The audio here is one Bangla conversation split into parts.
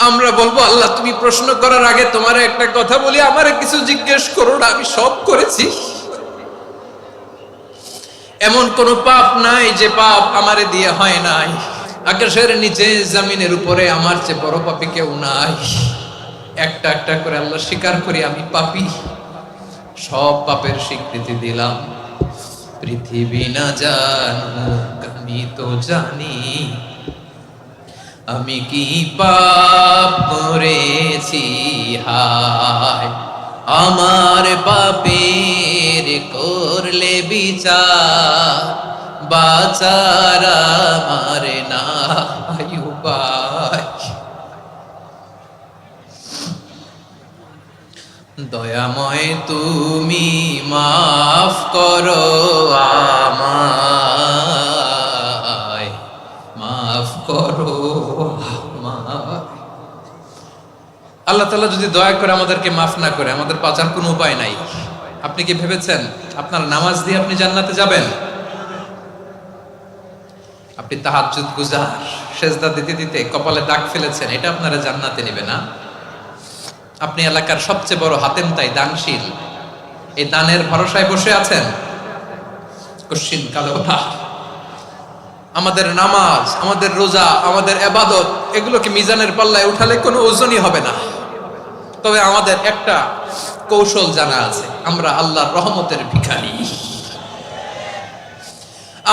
আমরা বলবো আল্লাহ তুমি প্রশ্ন করার আগে তোমার একটা কথা বলি, আমারে কিছু জিজ্ঞেস করো না, আমি সব করেছি। এমন কোন পাপ নাই যে পাপ আমারে দিয়ে হয় নাই। আকাশের নিচে জমিনের উপরে আমার চেয়ে বড় পাপী কেউ নাই। একটা একটা করে আল্লাহ স্বীকার করি আমি পাপী, সব পাপের স্বীকৃতি দিলাম। পৃথিবী না জানুক আমি তো জানি, আমি কি পাপ করেছি হায়। আমার পাপের করলে বিচার, বাঁচার আমার নাই উপায়। দয়াময় তুমি মাফ করো আমায়, মাফ করো আমায়। আল্লাহ তাআলা যদি দয়া করে আমাদেরকে মাফ না করে, আমাদের বাঁচার কোনো উপায় নাই। আপনি কি ভেবেছেন আপনার নামাজ দিয়ে আপনি জান্নাতে যাবেন? আপনি তাহাজ্জুদ গুজার, সেজদা দিতে দিতে কপালে দাগ ফেলেছেন, এটা আপনারা জান্নাতে নেবে না। আপনি এলাকার সবচেয়ে বড় হাতেম তাই দানশীল, এই দানের ভরসায় বসে আছেন, কশিন কালে ওঠা। আমাদের নামাজ, আমাদের রোজা, আমাদের ইবাদত, এগুলোকে মিজানের পাল্লায় উঠালে কোনো ওজনই হবে না। তবে আমাদের একটা কৌশল জানা আছে, আমরা আল্লাহর রহমতের ভিখারি।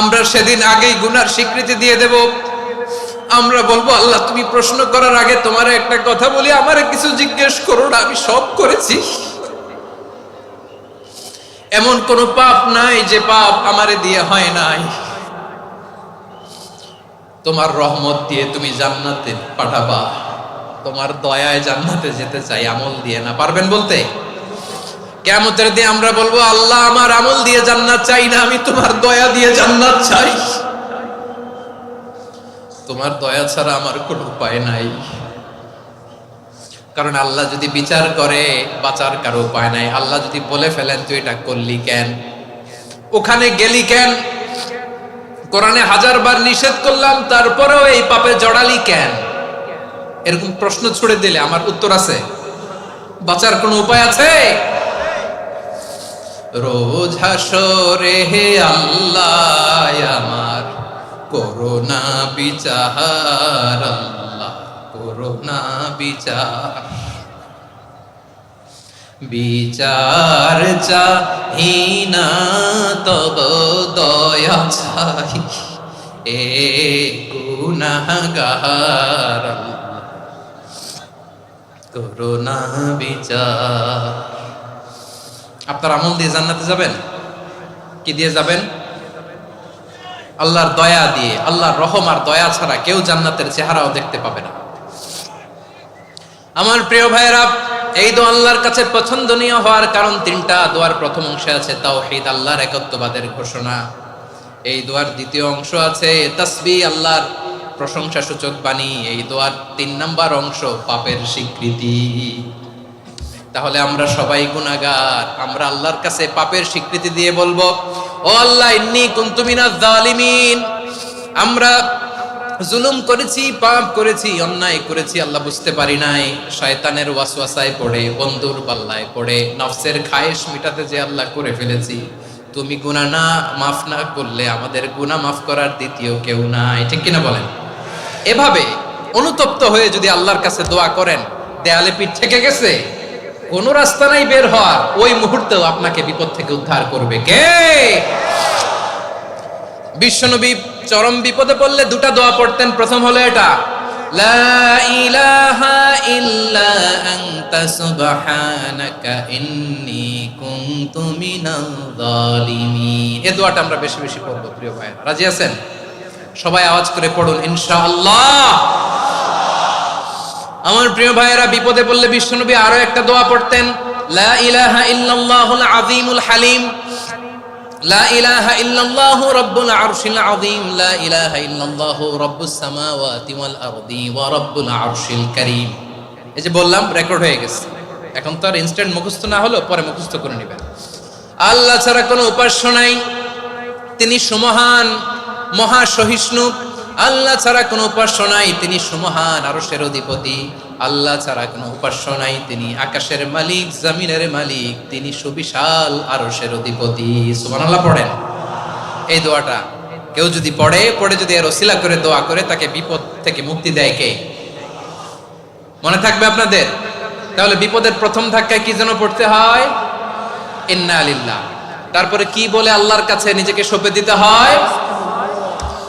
আমরা সেদিন আগেই গুনার স্বীকৃতি দিয়ে দেব। আমরা বলবো আল্লাহ তুমি প্রশ্ন করার আগে তোমার একটা কথা বলি, আমারে কিছু জিজ্ঞেস করো না, আমি সব করেছি। এমন কোন পাপ নাই যে পাপ আমারে দিয়ে হয় নাই। তোমার রহমত দিয়ে তুমি জান্নাতে পাঠাবা, তোমার দয়ায় জান্নাতে যেতে চাই, আমল দিয়ে না। পারবেন বলতে? কিয়ামতের দিন আমরা বলবো আল্লাহ আমার আমল দিয়ে জান্নাত চাই না, আমি তোমার দয়া দিয়ে জান্নাত চাই। তোমার দয়া ছাড়া আমার কোনো উপায় নাই। কারণ আল্লাহ যদি বিচার করে বাঁচার কারো উপায় নাই। আল্লাহ যদি বলে ফেলেন তুই এটা করলি কেন, ওখানে গেলি কেন, কোরআনে 1000 বার নিষেধ করলাম তারপরেও এই পাপে জড়ালি কেন, এরকম প্রশ্ন ছুড়ে দিলে আমার উত্তর আছে? বাঁচার কোনো উপায় আছে? রোজ হাসরে হে আল্লাহ আমার করোনা বিচার, আল্লাহ করোনা বিচার। বিচার চাহি না তব দয়া চাই, এ গুনাহগার আল্লাহ করোনা বিচার। আপনার আমল দিয়ে জান্নাতে যাবেন? কি দিয়ে যাবেন? আল্লাহর দয়া দিয়ে। আল্লাহর রহম আর দয়া ছাড়া কেউ জান্নাতের চেহারাও দেখতে পাবে না। আমার প্রিয় ভাইরা, এই দোয়া আল্লাহর কাছে পছন্দনীয় হওয়ার কারণ তিনটা। দোয়ার প্রথম অংশে আছে তাওহীদ, আল্লাহর একত্ববাদের ঘোষণা। এই দোয়ার দ্বিতীয় অংশ আছে তাসবিহ, আল্লাহর প্রশংসা সূচক বাণী। এই দোয়ার 3 নাম্বার অংশ পাপের স্বীকৃতি। তাহলে আমরা সবাই গুনাহগার। আমরা আল্লাহর কাছে পাপের স্বীকৃতি দিয়ে বলবো, ও আল্লাহ ইন্নী কুনতু মিনাজ জালিমিন, আমরা জুলুম করেছি, পাপ করেছি, অন্যায় করেছি, আল্লাহ বুঝতে পারি নাই, শয়তানের ওয়াসওয়াসায় পড়ে, বন্ধুর পাল্লায় পড়ে, নফসের খায়েশ মিটাতে যে আল্লাহ করে ফেলেছি। তুমি গুনাহ না মাফ না করলে আমাদের গুনাহ মাফ করার দ্বিতীয় কেউ নাই। ঠিক কিনা বলেন? এভাবে অনুতপ্ত হয়ে যদি আল্লাহর কাছে দোয়া করেন, দেয়ালে পিঠ থেকে গেছে, কোন রাস্তা নাই বের হওয়ার, ওই মুহূর্তেও আপনাকে বিপদ থেকে উদ্ধার করবে কে? বিশ্বনবী চরম বিপদে পড়লে 2টা দোয়া পড়তেন। প্রথম হলো এটা, লা ইলাহা ইল্লা আনতা সুবহানাকা ইন্নী কুনতু মিনাল জালিমিন। এই দোয়াটা আমরা বেশি বেশি পড়ব প্রিয় ভাইরা। রাজি আছেন? সবাই আওয়াজ করে পড়ুন ইনশাআল্লাহ। আমার প্রিয় ভাইয়েরা, বিপদে পড়লে বিশ্বনবী আরো একটা দোয়া পড়তেন, লা ইলাহা ইল্লাল্লাহুল আযীমুল হালিম, লা ইলাহা ইল্লাল্লাহু রাব্বুল আরশিল আযীম, লা ইলাহা ইল্লাল্লাহু রাব্বুস সামাওয়াতি ওয়াল আরদি ওয়া রাব্বুল আরশিল কারীম। এই যে বললাম, রেকর্ড হয়ে গেছে। এখন তো আর ইনস্ট্যান্ট মুখস্থ না হলো, পরে মুখস্থ করে নেবেন। আল্লাহ ছাড়া কোনো উপাস্য নাই, তিনি সুমহান, মহা সহিষ্ণু। আল্লাহ ছাড়া কোনো উপাস্য নাই, তিনি সুমহান আরশের অধিপতি। আল্লাহ ছাড়া কোনো উপাস্য নাই, তিনি আকাশের মালিক, জমিনের মালিক, তিনি সুবিশাল আরশের অধিপতি। সুবহানাল্লাহ পড়েন। এই দোয়াটা কেউ যদি পড়ে যদি এর ওসিলা করে দোয়া করে, তাকে বিপদ থেকে মুক্তি দেয় কে? মনে থাকবে আপনাদের? তাহলে বিপদের প্রথম ধাক্কায় কি যেন পড়তে হয়? ইন্না লিল্লাহ। তারপরে কি বলে আল্লাহর কাছে নিজেকে সঁপে দিতে হয়?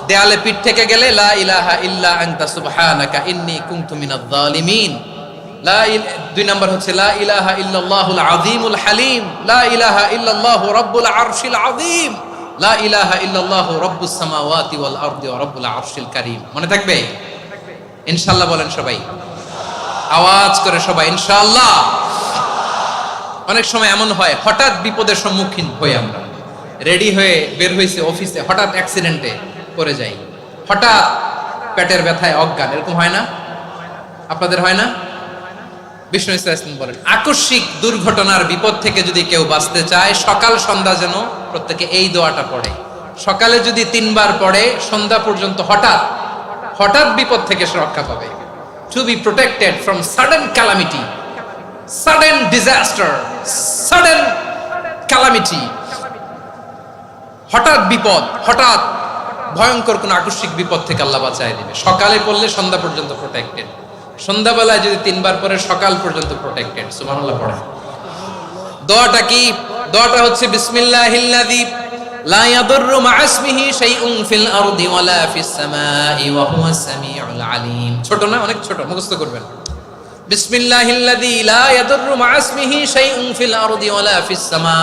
দেয়ালে পিঠ থেকে গেলে লা ইলাহা ইল্লা আনতা সুবহানাকা ইন্নী কুনতু মিনাজ জালিমিন। দুই নাম্বার হচ্ছে লা ইলাহা ইল্লাল্লাহুল আযীমুল হালিম, লা ইলাহা ইল্লাল্লাহু রাব্বুল আরশিল আযীম, লা ইলাহা ইল্লাল্লাহু রাব্বুস সামাওয়াতি ওয়াল আরদি ওয়া রাব্বুল আরশিল কারীম। মনে থাকবে? ইনশাআল্লাহ বলেন সবাই, আওয়াজ করে সবাই ইনশাআল্লাহ। অনেক সময় এমন হয়, হঠাৎ বিপদের সম্মুখীন হই আমরা, রেডি হয়ে বের হইছে অফিসে, হঠাৎ অ্যাক্সিডেন্টে পড়ে যাই, হঠাৎ পেটের ব্যথায় অজ্ঞান, এরকম হয় না? আপনাদের হয় না? বিষ্ণু ইসলাম বলেন, আকস্মিক দুর্ঘটনার বিপদ থেকে যদি কেউ বাঁচতে চায়, সকাল সন্ধ্যা যেন প্রত্যেকে এই দোয়াটা পড়ে। সকালে যদি 3 বার পড়ে, সন্ধ্যা পর্যন্ত হঠাৎ বিপদ থেকে সে রক্ষা পাবে। To be protected from sudden calamity, sudden disaster, sudden calamity, হঠাৎ বিপদ, হঠাৎ ভয়ঙ্কর কোন আকস্মিক বিপদ থেকে আল্লাহ বাঁচায় দিবে। সকালে পড়লে সন্ধ্যা পর্যন্ত প্রোটেক্টেড, সন্ধ্যাবেলায় যদি 3 বার পরে সকাল পর্যন্ত প্রোটেক্টেড। সুবহানাল্লাহ পড়ে। দোয়াটা কি? দোয়াটা হচ্ছে বিসমিল্লাহিল্লাযী লা ইয়াদুররু মা'a ইসমিহি শাইউন ফিল আরদি ওয়ালা ফিস সামাই ওয়া হুয়াস সামিউল আলিম। ছোট না? অনেক ছোট, মুখস্থ করবেন। বিসমিল্লাহিল্লাযী লা ইয়াদুররু মা'a ইসমিহি শাইউন ফিল আরদি ওয়ালা ফিস সামা।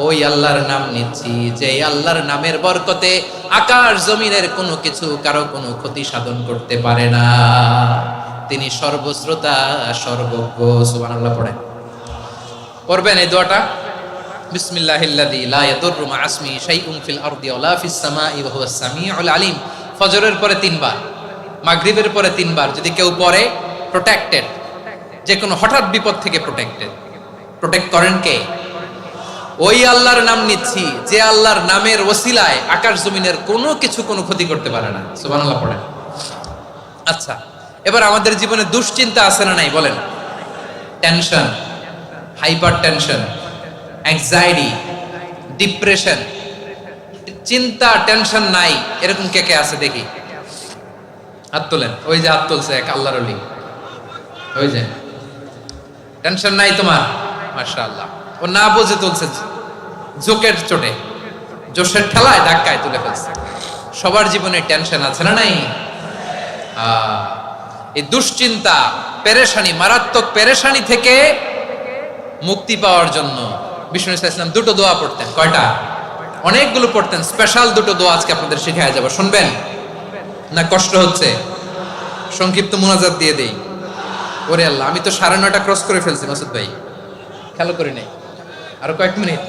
ওই আল্লাহর নাম নিচ্ছি, যে আল্লাহর নামের বরকতে আকাশ জমিনের কোনো কিছু কারো কোনো ক্ষতি সাধন করতে পারে না। তিনি সর্বশ্রোতা, সর্বজ্ঞ। সুবহানাল্লাহ পড়েন। পড়বেন এই দোয়াটা, বিসমিল্লাহিল্লাযী লা ইয়াদুররু মা'a ইসমিহি শাইউন ফিল আরদি ওয়ালা ফিস সামাই ওয়া হুয়াস সামিউল আলিম। ফজরের পরে 3 বার, মাগরিবের পরে 3 বার যদি কেউ পড়ে, প্রোটেক্টেড, যে কোনো হঠাৎ বিপদ থেকে প্রোটেক্টেড। প্রোটেক্ট করেন কে? ওই আল্লাহর নাম নিচ্ছি, যে আল্লাহর নামের ওসিলায় আকাশ জমিনের কোনো কিছু কোনো ক্ষতি করতে পারে না। সুবহানাল্লাহ পড়েন। আচ্ছা, এবার আমাদের জীবনে দুশ্চিন্তা আছে না নাই বলেন? Tension, hyper tension, anxiety, depression, চিন্তা, টেনশন নাই এরকম কে কে আছে দেখি? হাত তোলেন। ওই যে হাত তুলছে এক আল্লাহর ওলি, ওই যে। টেনশন নাই তোমার? মাশাআল্লাহ। ও না বুঝে তুলছে, জোকের চোটে, জোশের ঠেলায় ধাক্কায় তুলে ফেলছে। সবার জীবনে টেনশন আছে না নাই? এই দুশ্চিন্তা, পেরেশানি, মারাত্মক পেরেশানি থেকে মুক্তি পাওয়ার জন্য বিষ্ণু ইসলাম 2টো দোয়া পড়তেন। কয়টা? অনেকগুলো পড়তেন। স্পেশাল 2টো দোয়া আজকে আপনাদের শেখায়া যাব, শুনবেন না? কষ্ট হচ্ছে? সংক্ষিপ্ত মুনাজাত দিয়ে দেই। ওরে আল্লাহ, আমি তো 9:30 ক্রস করে ফেলছি মাসুদ ভাই, খেয়াল করি নাই। আরো কয়েক মিনিট?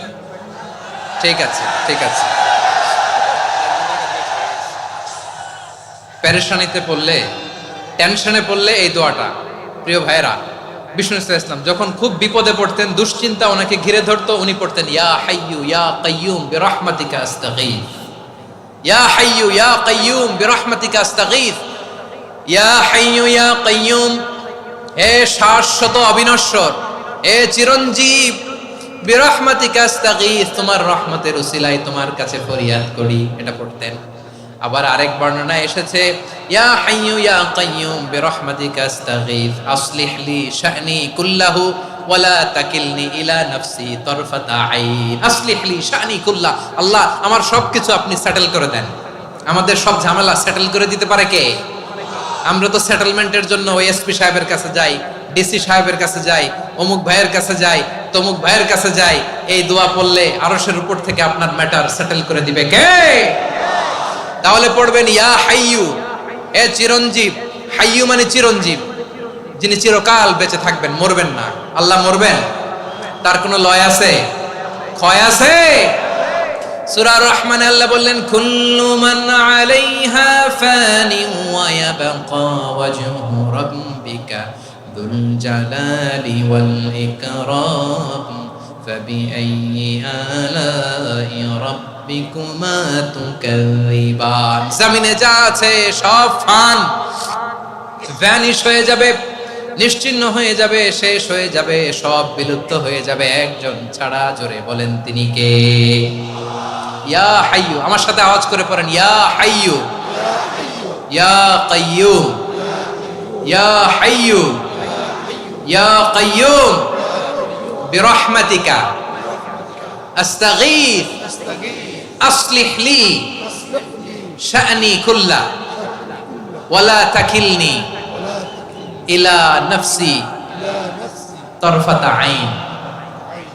ঠিক আছে, ঠিক আছে। পেরেশানিতে পড়লে, টেনশনে পড়লে এই দোয়াটা, প্রিয় ভাইরা, বিষ্ণু ইসলাম যখন খুব বিপদে পড়তেন, দুশ্চিন্তা ওনাকে ঘিরে ধরতো, উনি পড়তেন ইয়া হাইয়ু ইয়া কাইয়ুম বিরহমাতিকা আস্তাগীথ, ইয়া হাইয়ু ইয়া কাইয়ুম বিরহমাতিকা আস্তাগীথ, ইয়া হাইয়ু ইয়া কাইয়ুম, হে শাশ্বত অবিনশ্বর, হে চিরঞ্জীব, বিরহমাতিকা আস্তাগীথ, তোমার রহমতের উসিলায় তোমার কাছে ফরিয়াদ করি। এটা পড়তেন। আবার আরেক বর্ণনা এসেছে ইয়া হাইয়ু ইয়া কাইয়ুম বিরহমাতিকা আস্তাগীথ আসলিহ লি শা'নি কুল্লাহু ওয়ালা তাকিলনি ইলা নাফসি তারফাতা আইন। আসলিহ লি শা'নি কুল্লাহ, আল্লাহ আমার সবকিছু আপনি সেটেল করে দেন। আমাদের সব ঝামেলা সেটেল করে দিতে পারে কে? আমরা তো সেটেলমেন্টের জন্য ওই এসপি সাহেবের কাছে যাই, ডিসি সাহেবের কাছে যাই, অমুক ভাইয়ের কাছে যাই, তমুক ভাইয়ের কাছে যাই। এই দোয়া পড়লে আরশের উপর থেকে আপনার ম্যাটার সেটেল করে দিবে কে? তাহলে পড়বেন ইয়া হাইয়ু, এ চিরঞ্জীব। হাইয়ু মানে চিরঞ্জীব, যিনি চিরকাল বেঁচে থাকবেন, মরবেন না। আল্লাহ মরবেন? তার কোনো লয় আছে? ক্ষয় আছে? সূরা রহমানে আল্লাহ বললেন কুল্লু মান আলাইহা ফানি ওয়া ইয়াবকা ওয়াজহু রাব্বিকা যুল জালালি ওয়াল ইকরাম ফাবিআইয়ি আলাই রাব্বিকা রাব্বিকুমা তুকাযিবান। জমিনে যা আছে সব ফান, ভ্যানিশ হয়ে যাবে, নিশ্চিহ্ন হয়ে যাবে, শেষ হয়ে যাবে, সব বিলুপ্ত হয়ে যাবে, একজন ছাড়া। জোরে বলেন তিনি কে? ইয়া হাইয়ু, আমার সাথে আওয়াজ করে পড়েন, ইয়া হাইয়ু, ইয়া কাইয়ুম, ইয়া হাইয়ু, ইয়া কাইয়ুম বিরহমাতিকা আস্তাগীথ আসলিহ লি শা'নি কুল্লা ওয়ালা তাকিলনি ইলা নাফসি তরফাতা আইন।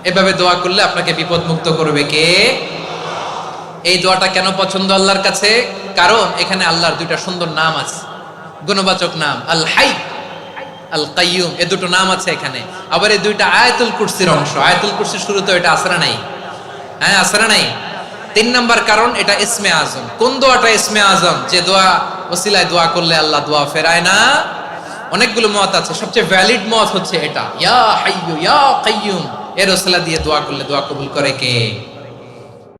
এভাবে দোয়া করলে আপনাকে বিপদ মুক্ত করবে কে? এই দোয়াটা কেন পছন্দ আল্লাহর কাছে? কারণ এখানে আল্লাহর দুইটা সুন্দর নাম আছে, গুণবাচক নাম, আল হাই, আল কাইয়ুম, এই দুটো নাম আছে এখানে। আবার এই দুইটা আয়াতুল কুরসির অংশ। আয়াতুল কুরসির শুরুতে এটা আসরা নাই? হ্যাঁ, আসরা নাই। 3 নাম্বার কারণ, এটা ইসমে আজম। কোন দোয়াটা ইসমে আজম? যে দোয়া ওসিলায় দোয়া করলে আল্লাহ দোয়া ফেরায় না। অনেকগুলো মত আছে, সবচেয়ে ভ্যালিড মত হচ্ছে এটা, ইয়া হাইয়ু ইয়া কাইয়ুম। এর ওসিলা দিয়ে দোয়া করলে দোয়া কবুল করে কে?